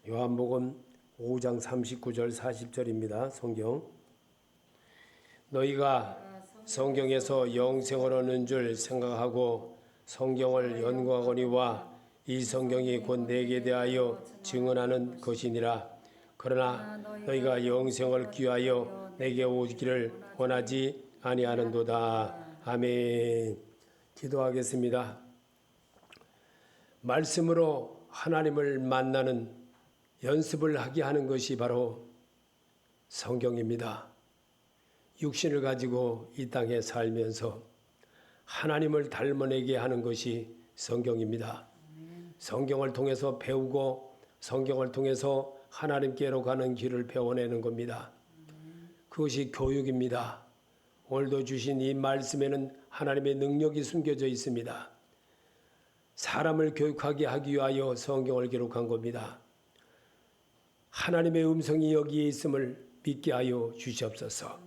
요한복음 5장 39절 40절입니다. 성경. 너희가 성경에서 영생을 얻는 줄 생각하고 성경을 연구하거니와 이 성경이 곧 내게 대하여 증언하는 것이니라. 그러나 너희가 영생을 귀하여 내게 오기를 원하지 아니하는도다. 아멘. 기도하겠습니다. 말씀으로 하나님을 만나는 연습을 하게 하는 것이 바로 성경입니다. 육신을 가지고 이 땅에 살면서 하나님을 닮아내게 하는 것이 성경입니다. 성경을 통해서 배우고 성경을 통해서 하나님께로 가는 길을 배워내는 겁니다. 그것이 교육입니다. 오늘도 주신 이 말씀에는 하나님의 능력이 숨겨져 있습니다. 사람을 교육하게 하기 위하여 성경을 기록한 겁니다. 하나님의 음성이 여기에 있음을 믿게 하여 주시옵소서.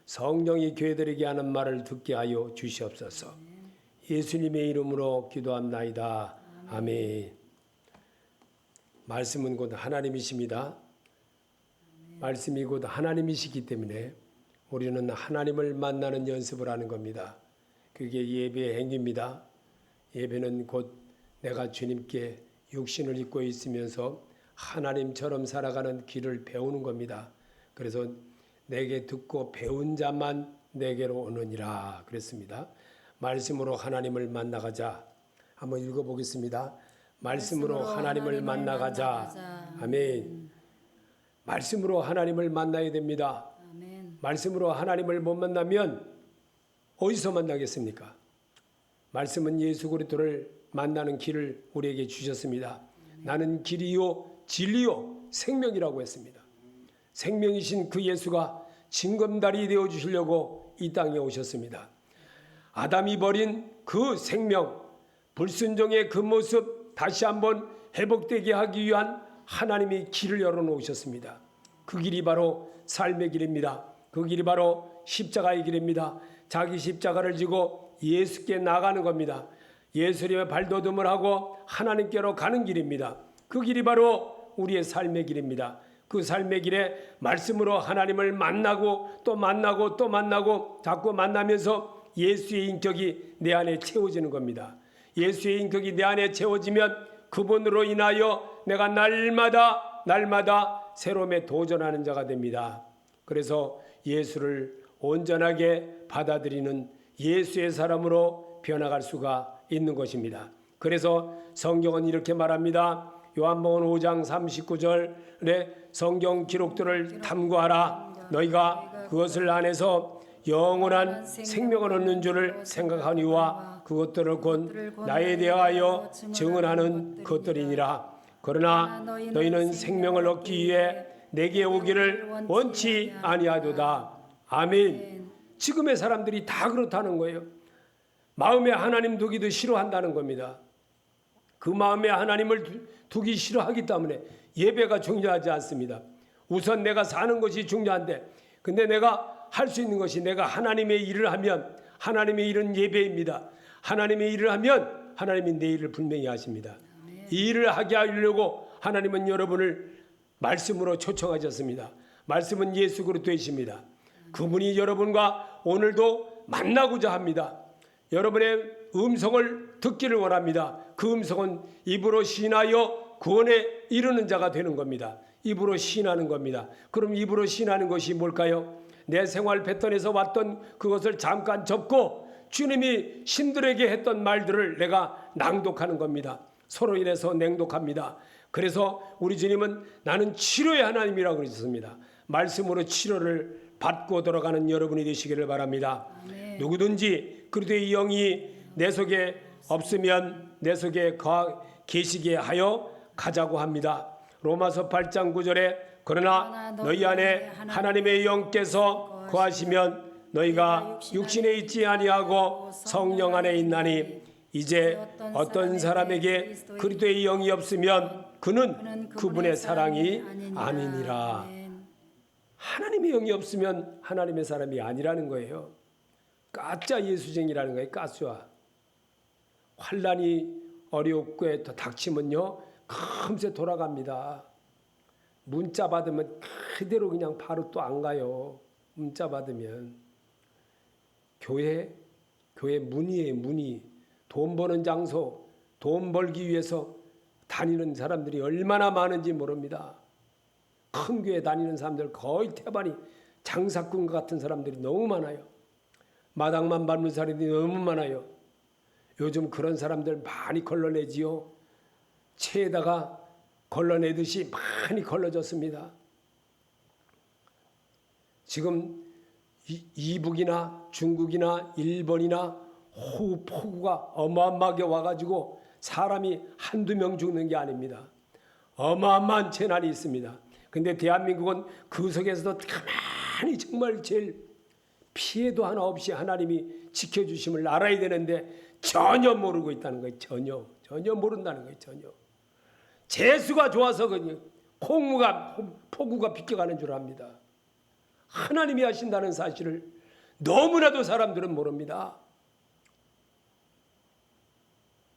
성령이 교회들에게 하는 말을 듣게 하여 주시옵소서. 예수님의 이름으로 기도합나이다. 아멘. 말씀은 곧 하나님이십니다. 말씀이 곧 하나님이시기 때문에 우리는 하나님을 만나는 연습을 하는 겁니다. 그게 예배의 행위입니다. 예배는 곧 내가 주님께 육신을 입고 있으면서 하나님처럼 살아가는 길을 배우는 겁니다. 그래서 내게 듣고 배운 자만 내게로 오느니라 그랬습니다. 말씀으로 하나님을 만나가자. 한번 읽어보겠습니다. 말씀으로 하나님을 만나가자. 아멘. 말씀으로 하나님을 만나야 됩니다. 아멘. 말씀으로 하나님을 못 만나면 어디서 만나겠습니까? 말씀은 예수 그리스도를 만나는 길을 우리에게 주셨습니다. 나는 길이요 진리요 생명이라고 했습니다. 생명이신 그 예수가 징검다리 되어 주시려고 이 땅에 오셨습니다. 아담이 버린 그 생명, 불순종의 그 모습 다시 한번 회복되게 하기 위한 하나님이 길을 열어놓으셨습니다. 그 길이 바로 삶의 길입니다. 그 길이 바로 십자가의 길입니다. 자기 십자가를 지고 예수께 나가는 겁니다. 예수님의 발돋움을 하고 하나님께로 가는 길입니다. 그 길이 바로 우리의 삶의 길입니다. 그 삶의 길에 말씀으로 하나님을 만나고 또 만나고 또 만나고 자꾸 만나면서 예수의 인격이 내 안에 채워지는 겁니다. 예수의 인격이 내 안에 채워지면 그분으로 인하여 내가 날마다 새로움에 도전하는 자가 됩니다. 그래서 예수를 온전하게 받아들이는 예수의 사람으로 변화갈 수가 있는 것입니다. 그래서 성경은 이렇게 말합니다. 요한복음 5장 39절에 성경 기록들을 탐구하라. 너희가 그것을 안에서 영원한 생명을 얻는 줄을 생각하니와 그것들을 곧 나에 대하여 증언하는 것들이니라. 그러나 너희는 생명을 얻기 위해 내게 오기를 원치 아니하도다. 아멘. 지금의 사람들이 다 그렇다는 거예요. 마음에 하나님 두기도 싫어한다는 겁니다. 그 마음에 하나님을 두기 싫어하기 때문에 예배가 중요하지 않습니다. 우선 내가 사는 것이 중요한데, 근데 내가 할 수 있는 것이 내가 하나님의 일을 하면 하나님의 일은 예배입니다. 하나님의 일을 하면 하나님이 내 일을 분명히 하십니다. 이 일을 하게 하려고 하나님은 여러분을 말씀으로 초청하셨습니다. 말씀은 예수 그리스도이십니다. 그분이 여러분과 오늘도 만나고자 합니다. 여러분의 음성을 듣기를 원합니다. 그 음성은 입으로 시인하여 구원에 이르는 자가 되는 겁니다. 입으로 시인하는 겁니다. 그럼 입으로 시인하는 것이 뭘까요? 내 생활 패턴에서 왔던 그것을 잠깐 접고 주님이 신들에게 했던 말들을 내가 낭독하는 겁니다. 서로 인해서 맹독합니다. 그래서 우리 주님은 나는 치료의 하나님이라고 그러셨습니다. 말씀으로 치료를 받고 돌아가는 여러분이 되시기를 바랍니다. 아멘. 누구든지 그리스도의 영이 내 속에 없으면 내 속에 계시게 하여 가자고 합니다. 로마서 8장 9절에 그러나 너희 안에 하나님의 영께서 거하시면 너희가 육신에 있지 아니하고 성령 안에 있나니 이제 어떤 사람에게 그리스도의 영이 없으면 그는 그분의 사랑이 아니니라. 하나님의 영이 없으면 하나님의 사람이 아니라는 거예요. 가짜 예수쟁이라는 거예요. 가짜. 환란이 어렵게 더 닥치면요 금세 돌아갑니다. 문자 받으면 그대로 그냥 바로 또 안 가요. 문자 받으면 교회 문이에요. 문이 돈 버는 장소, 돈 벌기 위해서 다니는 사람들이 얼마나 많은지 모릅니다. 큰 교회 다니는 사람들 거의 태반이 장사꾼 같은 사람들이 너무 많아요. 마당만 밟는 사람들이 너무 많아요. 요즘 그런 사람들 많이 걸러내지요. 체에다가 걸러내듯이 많이 걸러졌습니다. 지금 이북이나 중국이나 일본이나 폭우가 어마어마하게 와가지고 사람이 한두 명 죽는 게 아닙니다. 어마어마한 재난이 있습니다. 근데 대한민국은 그 속에서도 가만히 정말 제일 피해도 하나 없이 하나님이 지켜주심을 알아야 되는데 전혀 모르고 있다는 거예요. 전혀 모른다는 거예요. 전혀. 재수가 좋아서 그냥 폭우가 비껴가는 줄 압니다. 하나님이 하신다는 사실을 너무나도 사람들은 모릅니다.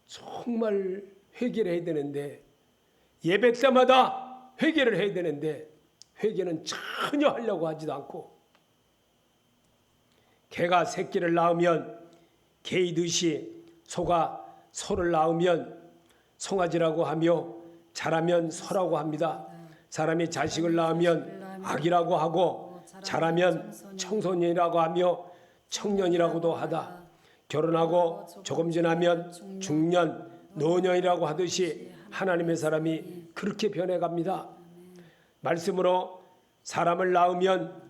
정말 회개를 해야 되는데 예배 때마다 회개를 해야 되는데 회개는 전혀 하려고 하지도 않고 개가 새끼를 낳으면 개이듯이 소가 소를 낳으면 송아지라고 하며 자라면 소라고 합니다. 사람이 자식을 낳으면 아기라고 하고 자라면 청소년이라고 하며 청년이라고도 하다. 결혼하고 조금 지나면 중년, 노년이라고 하듯이 하나님의 사람이 그렇게 변해갑니다. 말씀으로 사람을 낳으면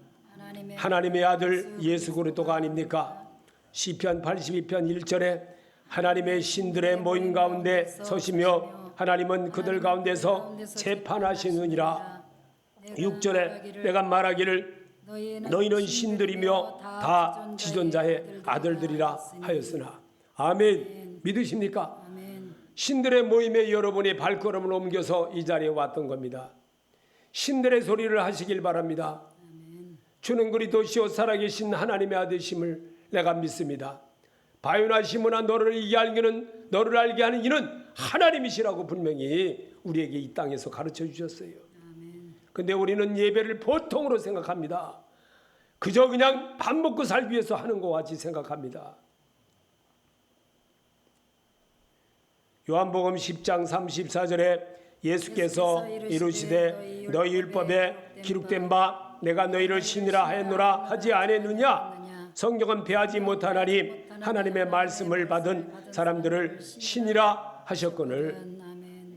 하나님의 아들 예수 그리스도가 아닙니까? 시편 82편 1절에 하나님의 신들의 모임 가운데 서시며 하나님은 그들 가운데서 재판하시느니라. 6절에 내가 말하기를 너희는 신들이며 다 지존자의 아들들이라 하였으나. 아멘. 믿으십니까? 신들의 모임에 여러분이 발걸음을 옮겨서 이 자리에 왔던 겁니다. 신들의 소리를 하시길 바랍니다. 주는 그리스도시요 살아계신 하나님의 아들심을 내가 믿습니다. 바요나 시몬아 너를 알게 하는 이는 하나님이시라고 분명히 우리에게 이 땅에서 가르쳐 주셨어요. 근데 우리는 예배를 보통으로 생각합니다. 그저 그냥 밥 먹고 살기 위해서 하는 것 같이 생각합니다. 요한복음 10장 34절에 예수께서 이르시되 너희 율법에 기록된 바 내가 너희를 신이라 하였노라 하지 않았느냐. 성경은 배하지 못하나니 하나님의 말씀을 받은 사람들을 신이라 하셨거늘.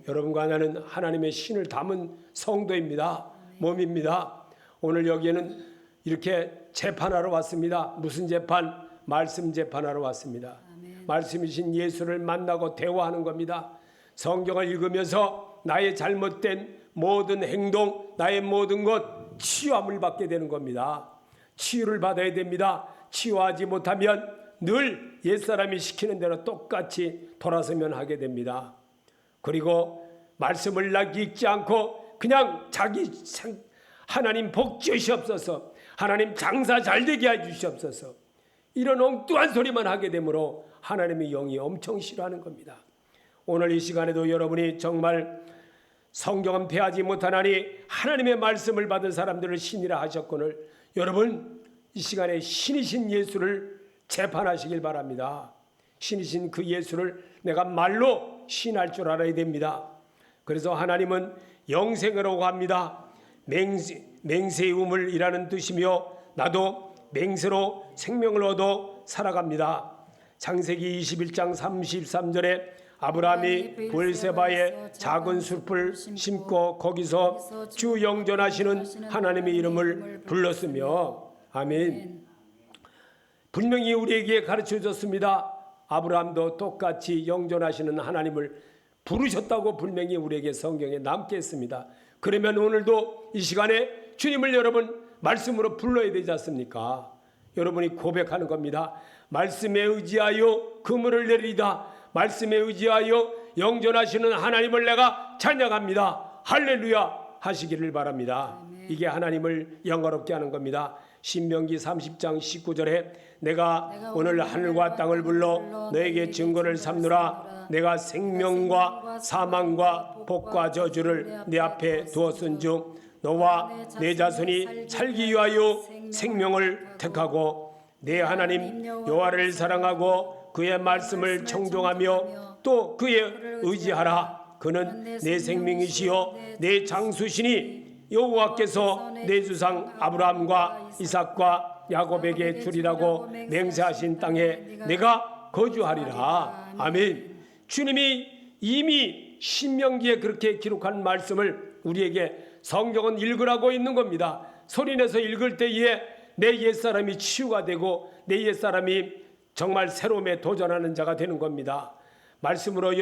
여러분과 나는 하나님의 신을 담은 성도입니다. 몸입니다. 오늘 여기에는 이렇게 재판하러 왔습니다. 무슨 재판? 말씀 재판하러 왔습니다. 말씀이신 예수를 만나고 대화하는 겁니다. 성경을 읽으면서 나의 잘못된 모든 행동, 나의 모든 것 치유함을 받게 되는 겁니다. 치유를 받아야 됩니다. 치유하지 못하면 늘 옛사람이 시키는 대로 똑같이 돌아서면 하게 됩니다. 그리고 말씀을 읽지 않고 그냥 하나님 복 주시옵소서, 하나님 장사 잘 되게 해주시옵소서, 이런 엉뚱한 소리만 하게 되므로 하나님의 영이 엄청 싫어하는 겁니다. 오늘 이 시간에도 여러분이 정말 성경은 패하지 못하나니 하나님의 말씀을 받은 사람들을 신이라 하셨거늘 여러분 이 시간에 신이신 예수를 재판하시길 바랍니다. 신이신 그 예수를 내가 말로 신할 줄 알아야 됩니다. 그래서 하나님은 영생이라고 합니다. 맹세음을이라는 뜻이며 나도 맹세로 생명을 얻어 살아갑니다. 창세기 21장 33절에 아브라함이 브엘세바에 작은 숲을 심고 거기서 주 영존하시는 하나님의 이름을 불렀으며 아멘. 분명히 우리에게 가르쳐줬습니다. 아브라함도 똑같이 영존하시는 하나님을 부르셨다고 분명히 우리에게 성경에 남게 했습니다. 그러면 오늘도 이 시간에 주님을 여러분 말씀으로 불러야 되지 않습니까? 여러분이 고백하는 겁니다. 말씀에 의지하여 그물을 내리다. 말씀에 의지하여 영존하시는 하나님을 내가 찬양합니다. 할렐루야 하시기를 바랍니다. 이게 하나님을 영화롭게 하는 겁니다. 신명기 30장 19절에 내가 오늘 하늘과 땅을 불러 너에게 증거를 삼노라. 내가 생명과 사망과 복과 저주를 내 앞에 두었은즉 너와 내 자손이 살기 위하여 생명을 택하고 내 하나님 여호와를 사랑하고 그의 말씀을 청종하며 또 그에 의지하라. 그는 내 생명이시요 내 장수시니 여호와께서 내 주상 아브라함과 이삭과 야곱에게 주리라고 맹세하신 땅에 내가 거주하리라. 아멘. 주님이 이미 신명기에 그렇게 기록한 말씀을 우리에게 성경은 읽으라고 있는 겁니다. 소리내서 읽을 때에 내 옛사람이 치유가 되고 내 옛사람이 정말 새로움에 도전하는 자가 되는 겁니다. 말씀으로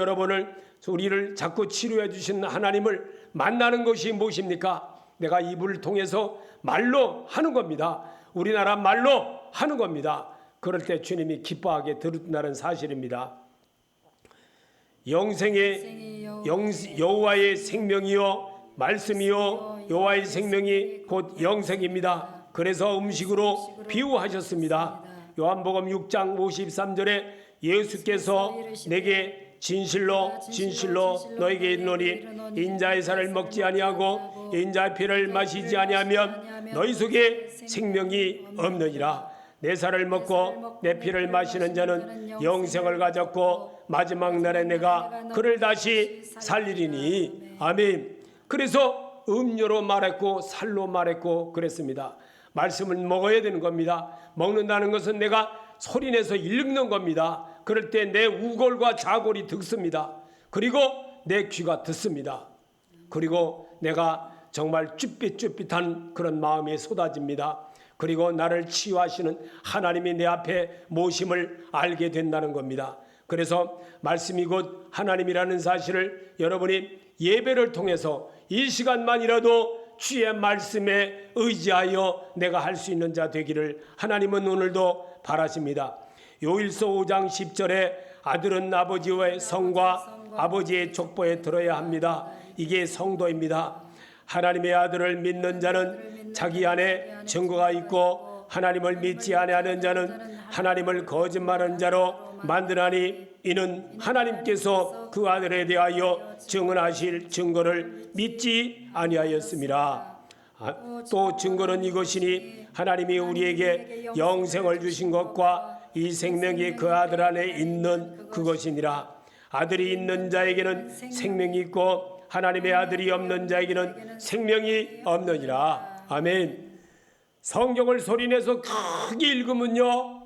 우리를 자꾸 치료해 주신 하나님을 만나는 것이 무엇입니까? 내가 입을 통해서 말로 하는 겁니다. 우리나라 말로 하는 겁니다. 그럴 때 주님이 기뻐하게 들은다는 사실입니다. 여호와의 생명이요 말씀이요 여호와의 생명이 곧 영생입니다. 그래서 음식으로 비유하셨습니다. 요한복음 6장 53절에 예수께서 내게 진실로 진실로 너에게 이르노니 인자의 살을 먹지 아니하고 인자의 피를 마시지 아니하면 너희 속에 생명이 없느니라. 내 살을 먹고 내 피를 마시는 자는 영생을 가졌고 마지막 날에 내가 그를 다시 살리리니. 아멘. 그래서 음료로 말했고 살로 말했고 그랬습니다. 말씀을 먹어야 되는 겁니다. 먹는다는 것은 내가 소리내서 읽는 겁니다. 그럴 때 내 우골과 자골이 듣습니다. 그리고 내 귀가 듣습니다. 그리고 내가 정말 쭈삣쭈삣한 그런 마음이 쏟아집니다. 그리고 나를 치유하시는 하나님이 내 앞에 모심을 알게 된다는 겁니다. 그래서 말씀이 곧 하나님이라는 사실을 여러분이 예배를 통해서 이 시간만이라도 주의 말씀에 의지하여 내가 할 수 있는 자 되기를 하나님은 오늘도 바라십니다. 요일서 5장 10절에 아들은 아버지의 성과 아버지의 족보에 들어야 합니다. 이게 성도입니다. 하나님의 아들을 믿는 자는 자기 안에 증거가 있고 하나님을 믿지 아니하는 자는 하나님을 거짓말하는 자로 만드나니 이는 하나님께서 그 아들에 대하여 증언하실 증거를 믿지 아니하였습니다. 또 증거는 이것이니 하나님이 우리에게 영생을 주신 것과 이 생명이 그 아들 안에 있는 그것이니라. 아들이 있는 자에게는 생명이 있고 하나님의 아들이 없는 자에게는 생명이 없느니라. 아멘. 성경을 소리내서 크게 읽으면요,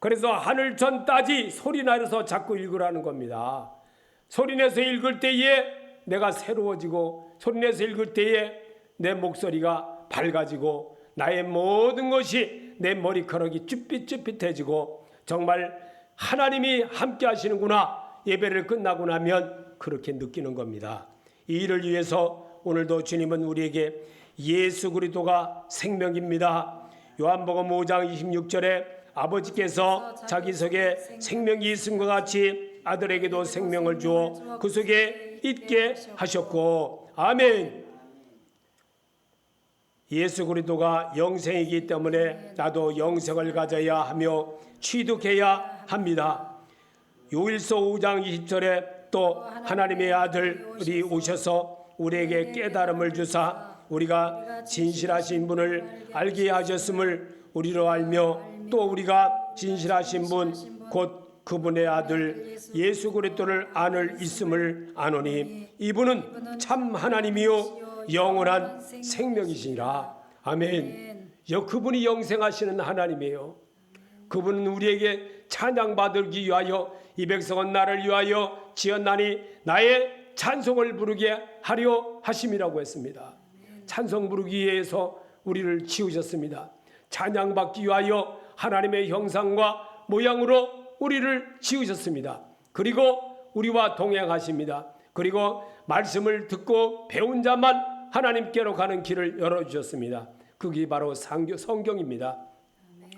그래서 하늘 전 따지 소리내서 자꾸 읽으라는 겁니다. 소리내서 읽을 때에 내가 새로워지고 소리내서 읽을 때에 내 목소리가 밝아지고 나의 모든 것이 내 머리카락이 쭈삣쭈삣해지고 정말 하나님이 함께 하시는구나, 예배를 끝나고 나면 그렇게 느끼는 겁니다. 이 일을 위해서 오늘도 주님은 우리에게 예수 그리스도가 생명입니다. 요한복음 5장 26절에 아버지께서 자기 속에 생명이 있음과 같이 아들에게도 생명을 주어 그 속에 있게 하셨고. 아멘. 예수 그리스도가 영생이기 때문에 나도 영생을 가져야 하며 취득해야 합니다. 요일서 5장 20절에 또 하나님의 아들이 오셔서 우리에게 깨달음을 주사 우리가 진실하신 분을 알게 하셨음을 우리로 알며 또 우리가 진실하신 분 곧 그분의 아들 예수 그리스도를 아는 있음을 아노니 이분은 참 하나님이요 영원한 생명이시니라. 아멘. 그분이 영생하시는 하나님이에요. 그분은 우리에게 찬양받기 위하여 이 백성은 나를 위하여 지었나니 나의 찬송을 부르게 하려 하심이라고 했습니다. 찬송 부르기 위해서 우리를 지으셨습니다. 찬양받기 위하여 하나님의 형상과 모양으로 우리를 지으셨습니다. 그리고 우리와 동행하십니다. 그리고 말씀을 듣고 배운 자만 하나님께로 가는 길을 열어주셨습니다. 그게 바로 성경입니다.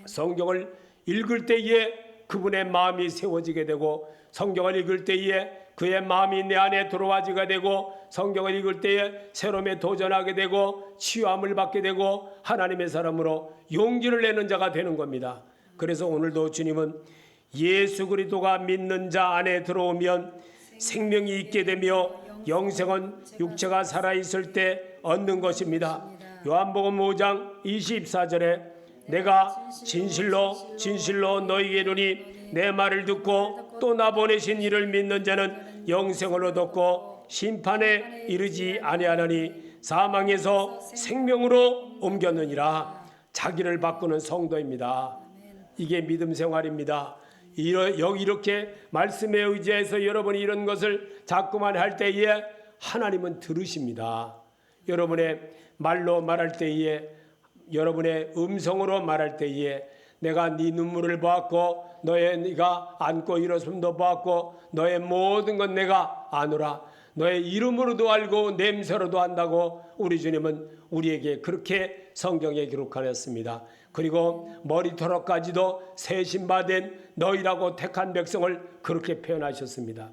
성경을 읽을 때에 그분의 마음이 세워지게 되고 성경을 읽을 때에 그의 마음이 내 안에 들어와지게 되고 성경을 읽을 때에 새로움에 도전하게 되고 치유함을 받게 되고 하나님의 사람으로 용기를 내는 자가 되는 겁니다. 그래서 오늘도 주님은 예수 그리스도가 믿는 자 안에 들어오면 생명이 있게 되며 영생은 육체가 살아있을 때 얻는 것입니다. 요한복음 5장 24절에 내가 진실로 진실로 너희에게 이르니 내 말을 듣고 또 나 보내신 이를 믿는 자는 영생을 얻었고 심판에 이르지 아니하나니 사망에서 생명으로 옮겼느니라. 자기를 바꾸는 성도입니다. 이게 믿음 생활입니다. 이렇게 말씀에 의지해서 여러분이 이런 것을 자꾸만 할 때에 하나님은 들으십니다. 여러분의 말로 말할 때에, 여러분의 음성으로 말할 때에 내가 네 눈물을 보았고 네가 안고 일어섬도 보았고 너의 모든 것 내가 아노라. 너의 이름으로도 알고 냄새로도 안다고 우리 주님은 우리에게 그렇게 성경에 기록하였습니다. 그리고 머리털까지도 세신받은 너희라고 택한 백성을 그렇게 표현하셨습니다.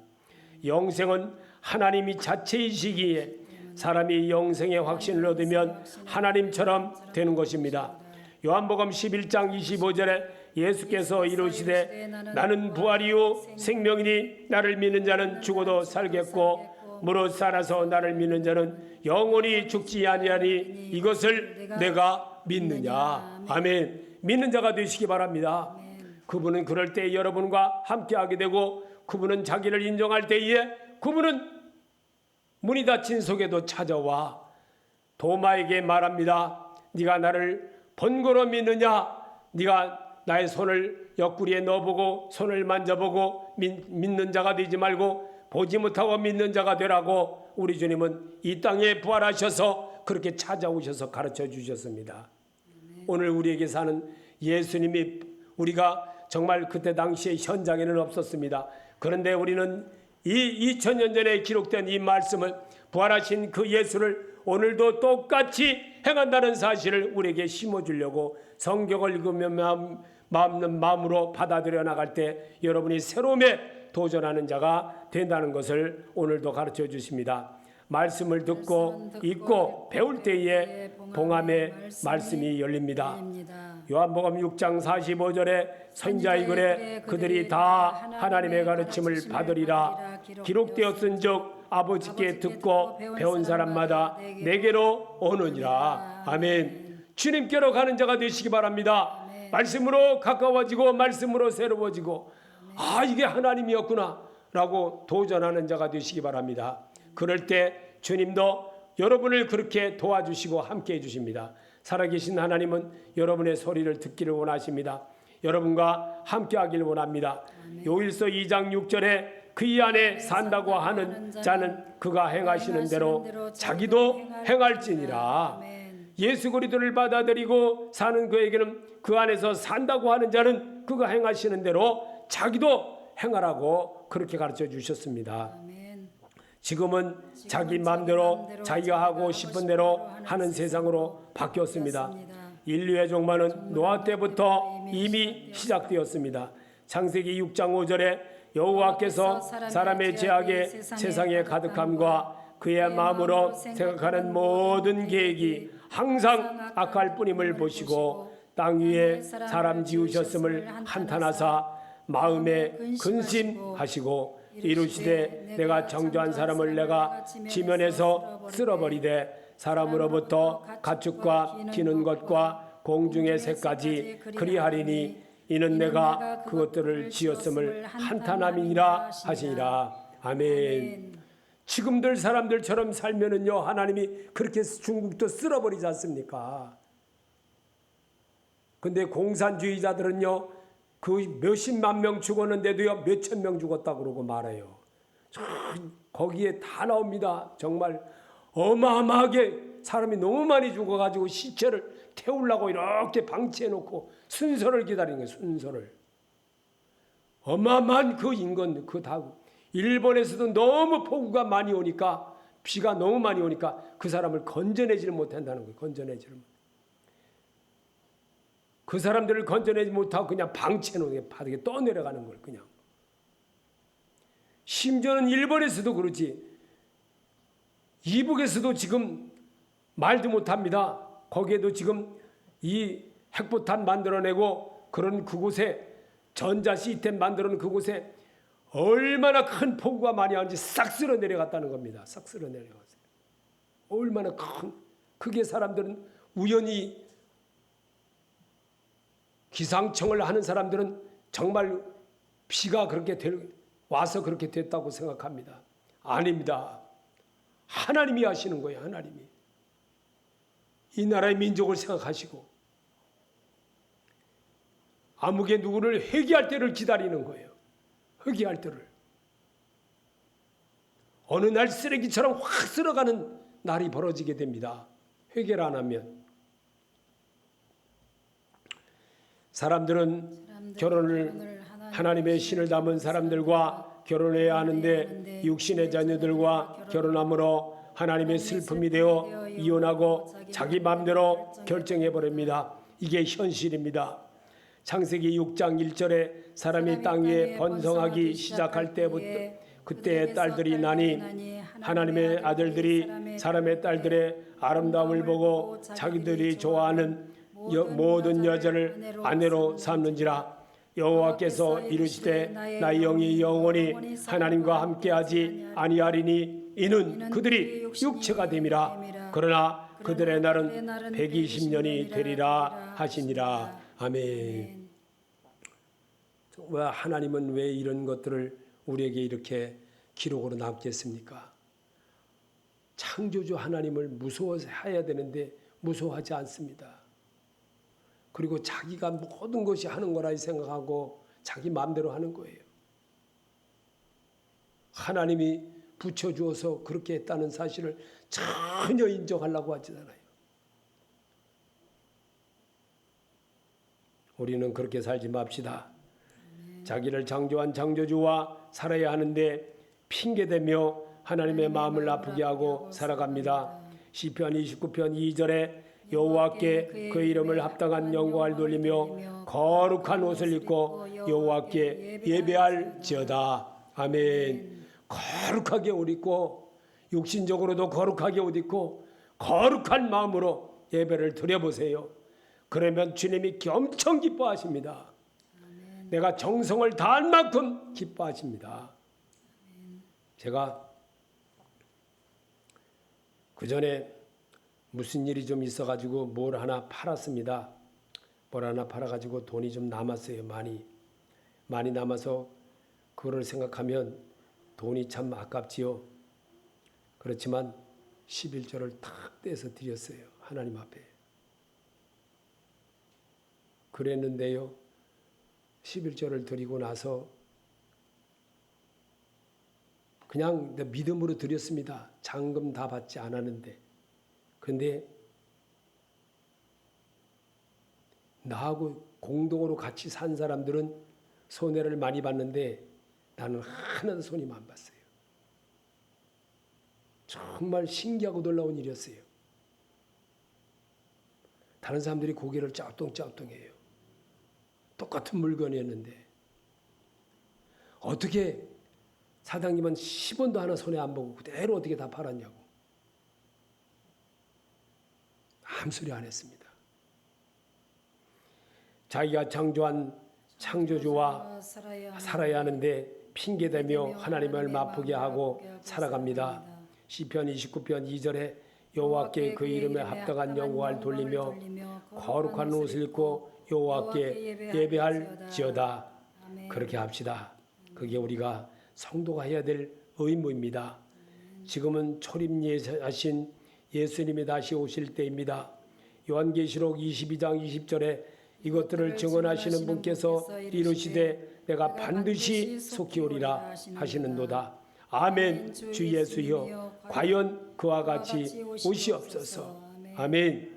영생은 하나님이 자체이시기에 사람이 영생의 확신을 얻으면 하나님처럼 되는 것입니다. 요한복음 11장 25절에 예수께서 이르시되 나는 부활이요 생명이니 나를 믿는 자는 죽어도 살겠고 무릇 살아서 나를 믿는 자는 영원히 죽지 아니하니 이것을 내가 믿느냐. 아멘. 믿는 자가 되시기 바랍니다. 그분은 그럴 때 여러분과 함께하게 되고 그분은 자기를 인정할 때에 그분은 문이 닫힌 속에도 찾아와 도마에게 말합니다. 네가 나를 번거로 믿느냐. 네가 나의 손을 옆구리에 넣어보고 손을 만져보고 믿는 자가 되지 말고 보지 못하고 믿는 자가 되라고 우리 주님은 이 땅에 부활하셔서 그렇게 찾아오셔서 가르쳐 주셨습니다. 오늘 우리에게 사는 예수님이 우리가 정말 그때 당시에 현장에는 없었습니다. 그런데 우리는 이 2000년 전에 기록된 이 말씀을 부활하신 그 예수를 오늘도 똑같이 행한다는 사실을 우리에게 심어주려고 성경을 읽으며 마음으로 받아들여 나갈 때 여러분이 새로움에 도전하는 자가 된다는 것을 오늘도 가르쳐 주십니다. 말씀을 듣고 읽고 배울 때에 봉함의 말씀이 열립니다. 요한복음 6장 45절에 선자의 글에 그들이 다 하나님의 가르침을 받으리라 기록되었은즉 아버지께 듣고 배운 사람마다 내게로 오느니라. 아멘. 주님께로 가는 자가 되시기 바랍니다. 말씀으로 가까워지고 말씀으로 새로워지고 이게 하나님이었구나 라고 도전하는 자가 되시기 바랍니다. 그럴 때 주님도 여러분을 그렇게 도와주시고 함께해 주십니다. 살아계신 하나님은 여러분의 소리를 듣기를 원하십니다. 여러분과 함께하길 원합니다. 요일서 2장 6절에 그이 안에 산다고 하는 자는 그가 행하시는 대로 자기도 행할지니라. 예수 그리스도를 받아들이고 사는 그에게는 그 안에서 산다고 하는 자는 그가 행하시는 대로 자기도 행하라고 그렇게 가르쳐 주셨습니다. 지금은 자기 마음대로 자기가 하고 싶은 대로 하는 세상으로 바뀌었습니다. 인류의 종말은 노아 때부터 이미 시작되었습니다. 창세기 6장 5절에 여호와께서 사람의 죄악에 세상에 가득함과 그의 마음으로 생각하는 모든 계획이 항상 악할 뿐임을 보시고 땅 위에 사람 지으셨음을 한탄하사 마음에 근심하시고 이르시되 내가 정죄한 사람을 내가 지면에서 쓸어버리되 사람으로부터 가축과 기는 것과 공중의 새까지 그리하리니 이는 내가 그것들을 지었음을 한탄함이니라 하시니라. 아멘. 지금들 사람들처럼 살면은요 하나님이 그렇게 중국도 쓸어버리지 않습니까? 근데 공산주의자들은요 그 몇십만 명 죽었는데도요 몇천 명 죽었다고 그러고 말해요. 거기에 다 나옵니다. 정말 어마어마하게 사람이 너무 많이 죽어가지고 시체를 태우려고 이렇게 방치해놓고 순서를 기다리는 거예요. 순서를. 어마어마한 그 인건 그 다. 일본에서도 너무 폭우가 많이 오니까 비가 너무 많이 오니까 그 사람을 건져내지를 못한다는 거예요. 건져내지를 못. 그 사람들을 건져내지 못하고 그냥 방치해놓은 게 바닥에 떠내려가는 걸 그냥. 심지어는 일본에서도 그렇지. 이북에서도 지금 말도 못합니다. 거기에도 지금 이 핵포탄 만들어내고 그런 그곳에 전자 시스템 만들어놓은 그곳에 얼마나 큰 폭우가 많이 왔는지 싹 쓸어 내려갔다는 겁니다. 싹 쓸어 내려갔어요. 얼마나 크게 사람들은 우연히 기상청을 하는 사람들은 정말 비가 그렇게 와서 그렇게 됐다고 생각합니다. 아닙니다. 하나님이 하시는 거예요. 하나님이. 이 나라의 민족을 생각하시고 아무개 누구를 회개할 때를 기다리는 거예요. 회개할 때를. 어느 날 쓰레기처럼 확 쓸어가는 날이 벌어지게 됩니다. 회개를 안 하면. 사람들은 결혼을 하나님의 신을 담은 사람들과 결혼해야 하는데 육신의 자녀들과 결혼함으로 하나님의 슬픔이 되어 이혼하고 자기 마음대로 결정해 버립니다. 이게 현실입니다. 창세기 6장 1절에 사람이 땅 위에 번성하기 시작할 때부터 그때의 딸들이 나니 하나님의 아들들이 사람의 딸들의 아름다움을 보고 자기들이 좋아하는 모든 여자를 아내로 삼는지라. 여호와께서 이르시되 나의 영이 영원히 하나님과 함께하지 아니하리니 이는 그들이 육체가 됨이라. 그러나 그들의 날은 120년이 되리라 하시니라. 아멘. 왜 하나님은 왜 이런 것들을 우리에게 이렇게 기록으로 남겼습니까? 창조주 하나님을 무서워해야 되는데 무서워하지 않습니다. 그리고 자기가 모든 것이 하는 거라 생각하고 자기 마음대로 하는 거예요. 하나님이 붙여주어서 그렇게 했다는 사실을 전혀 인정하려고 하지 않아요. 우리는 그렇게 살지 맙시다. 자기를 창조한 창조주와 살아야 하는데 핑계대며 하나님의 마음을 아프게 하고 살아갑니다. 시편 29편 2절에 여호와께 그 이름을 합당한 영광을 돌리며 거룩한 옷을 입고 여호와께 예배할지어다. 아멘. 거룩하게 옷 입고 육신적으로도 거룩하게 옷 입고 거룩한 마음으로 예배를 드려보세요. 그러면 주님이 엄청 기뻐하십니다. 내가 정성을 다할 만큼 기뻐하십니다. 제가 그 전에 무슨 일이 좀 있어가지고 뭘 하나 팔았습니다. 뭘 하나 팔아가지고 돈이 좀 남았어요. 많이 남아서 그거를 생각하면 돈이 참 아깝지요. 그렇지만 11조를 탁 떼서 드렸어요. 하나님 앞에. 그랬는데요. 11조를 드리고 나서 그냥 믿음으로 드렸습니다. 잔금 다 받지 않았는데. 그런데 나하고 공동으로 같이 산 사람들은 손해를 많이 봤는데 나는 하나도 손님 안 봤어요. 정말 신기하고 놀라운 일이었어요. 다른 사람들이 고개를 짜뚱짜뚱해요. 똑같은 물건이었는데 어떻게 사장님은 10원도 하나 손해 안 보고 그대로 어떻게 다 팔았냐고. 아무 소리 안 했습니다. 자기가 창조한 창조주와 살아야 하는데 핑계대며 하나님을 아프게 하고 살아갑니다. 시편 29편 2절에 여호와께 그 이름에 합당한 영광을 돌리며 거룩한 옷을 입고 여호와께 예배할지어다. 그렇게 합시다. 그게 우리가 성도가 해야 될 의무입니다. 지금은 초림 예하신 예수님이 다시 오실 때입니다. 요한계시록 22장 20절에 이것들을 증언하시는 분께서 이르시되 내가 반드시 속히 오리라 하시는도다. 아멘. 주 예수여 과연 그와 같이 오시옵소서. 아멘.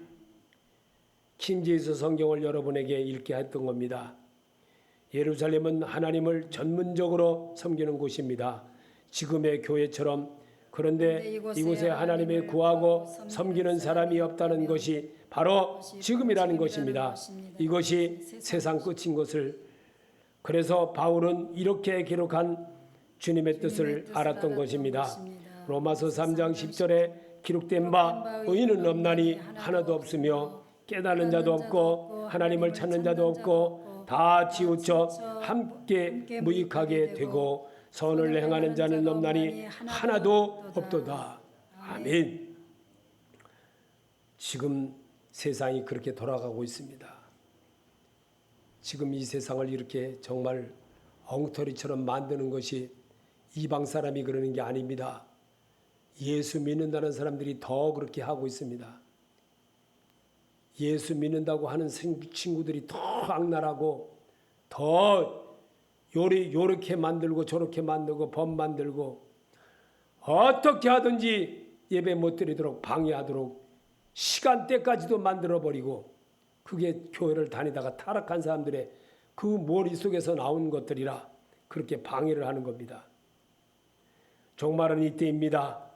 킹제이스 성경을 여러분에게 읽게 했던 겁니다. 예루살렘은 하나님을 전문적으로 섬기는 곳입니다. 지금의 교회처럼. 그런데 이곳에 하나님을 구하고 섬기는 사람이 없다는 것이 바로 지금이라는 것입니다. 이것이 세상 끝인 것을. 그래서 바울은 이렇게 기록한 주님의 뜻을 알았던 것입니다. 로마서 3장 10절에 기록된 바 의인은 없나니 하나도 없으며 깨닫는 자도 없고 하나님을 찾는 자도 없고 다 치우쳐 함께 무익하게 되고 선을 행하는 자는 없나니 하나도 없도다. 아멘. 지금 세상이 그렇게 돌아가고 있습니다. 지금 이 세상을 이렇게 정말 엉터리처럼 만드는 것이 이방 사람이 그러는 게 아닙니다. 예수 믿는다는 사람들이 더 그렇게 하고 있습니다. 예수 믿는다고 하는 친구들이 더 악랄하고 더 요렇게 만들고 저렇게 만들고 법 만들고 어떻게 하든지 예배 못 드리도록 방해하도록 시간대까지도 만들어버리고 그게 교회를 다니다가 타락한 사람들의 그 머릿속에서 나온 것들이라 그렇게 방해를 하는 겁니다. 종말은 이때입니다.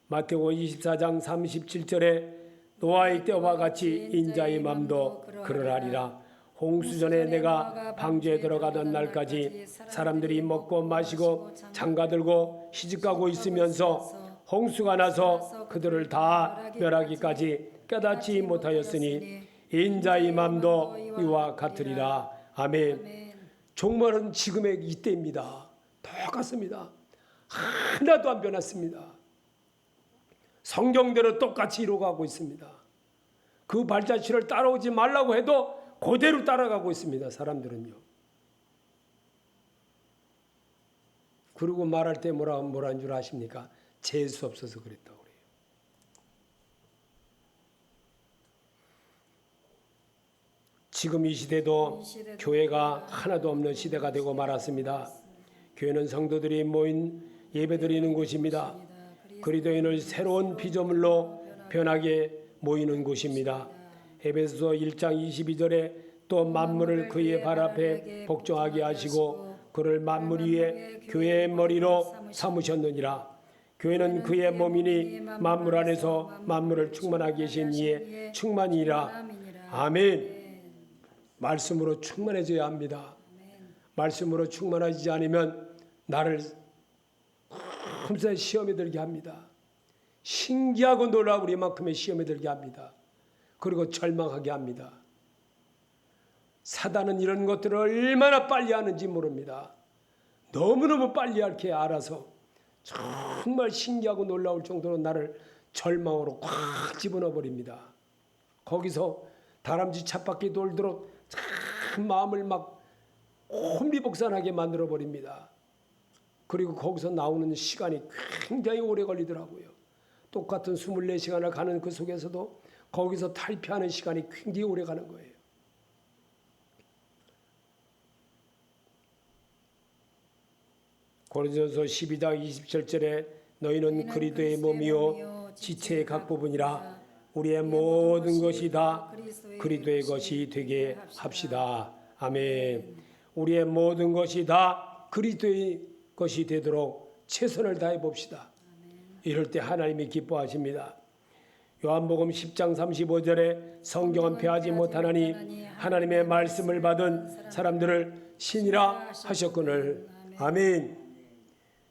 마태복음 24장 37절에 노아의 때와 같이 인자의 맘도 그러하리라. 홍수전에 내가 방주에 들어가던 날까지 사람들이 먹고 마시고 장가들고 시집가고 있으면서 홍수가 나서 그들을 다 멸하기까지 깨닫지 못하였으니 인자의 맘도 이와 같으리라. 아멘. 종말은 지금의 이때입니다. 똑같습니다. 하나도 안 변했습니다. 성경대로 똑같이 이루어가고 있습니다. 그 발자취를 따라오지 말라고 해도 그대로 따라가고 있습니다. 사람들은요. 그리고 말할 때 뭐라는 줄 아십니까? 재수 없어서 그랬다고 그래요. 지금 이 시대도 교회가 하나도 없는 시대가 되고 말았습니다. 교회는 성도들이 모인 예배드리는 곳입니다. 그리스도인을 새로운 피조물로 변하게 모이는 곳입니다. 에베소서 1장 22절에 또 만물을 그의 발 앞에 복종하게 하시고 그를 만물 위에 교회의 머리로 삼으셨느니라. 교회는 그의 몸이니 만물 안에서 만물을 충만하게 계신 이의 충만이라. 아멘. 말씀으로 충만해져야 합니다. 말씀으로 충만하지 않으면 나를 금세 시험에 들게 합니다. 신기하고 놀라울 이만큼의 시험에 들게 합니다. 그리고 절망하게 합니다. 사단은 이런 것들을 얼마나 빨리 하는지 모릅니다. 너무너무 빨리 이렇게 알아서 정말 신기하고 놀라울 정도로 나를 절망으로 꽉 집어넣어 버립니다. 거기서 다람쥐 찻바퀴 돌도록 참 마음을 막 혼비복산하게 만들어 버립니다. 그리고 거기서 나오는 시간이 굉장히 오래 걸리더라고요. 똑같은 24시간을 가는 그 속에서도 거기서 탈피하는 시간이 굉장히 오래 가는 거예요. 고린도전서 12장 27절에 너희는 그리스도의 몸이요 지체의 각 부분이라 우리의 모든 것이 다 그리스도의 것이 되게 합시다. 아멘. 우리의 모든 것이 다 그리스도의 것이 되도록 최선을 다해 봅시다. 이럴 때 하나님이 기뻐하십니다. 요한복음 10장 35절에 성경은 폐하지 못하나니 하나님의 말씀을 받은 사람들을 신이라 하셨거늘. 아멘.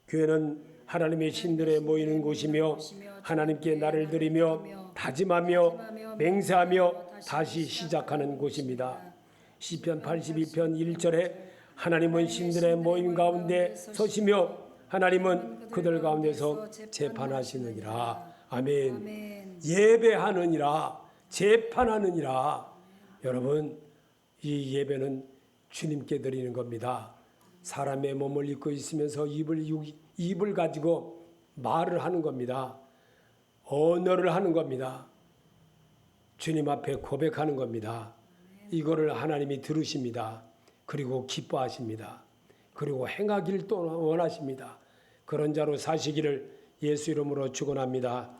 교회는 하나님의 신들에 모이는 곳이며 하나님께 나를 드리며 다짐하며 맹세하며 다시 시작하는 곳입니다. 시편 82편 1절에 하나님은 신들의 모임 가운데 서시며 하나님은 그들 가운데서 재판하시느니라. 아멘. 예배하느니라, 재판하느니라. 여러분, 이 예배는 주님께 드리는 겁니다. 사람의 몸을 입고 있으면서 입을 가지고 말을 하는 겁니다. 언어를 하는 겁니다. 주님 앞에 고백하는 겁니다. 이거를 하나님이 들으십니다. 그리고 기뻐하십니다. 그리고 행하기를 또 원하십니다. 그런 자로 사시기를 예수 이름으로 축원합니다.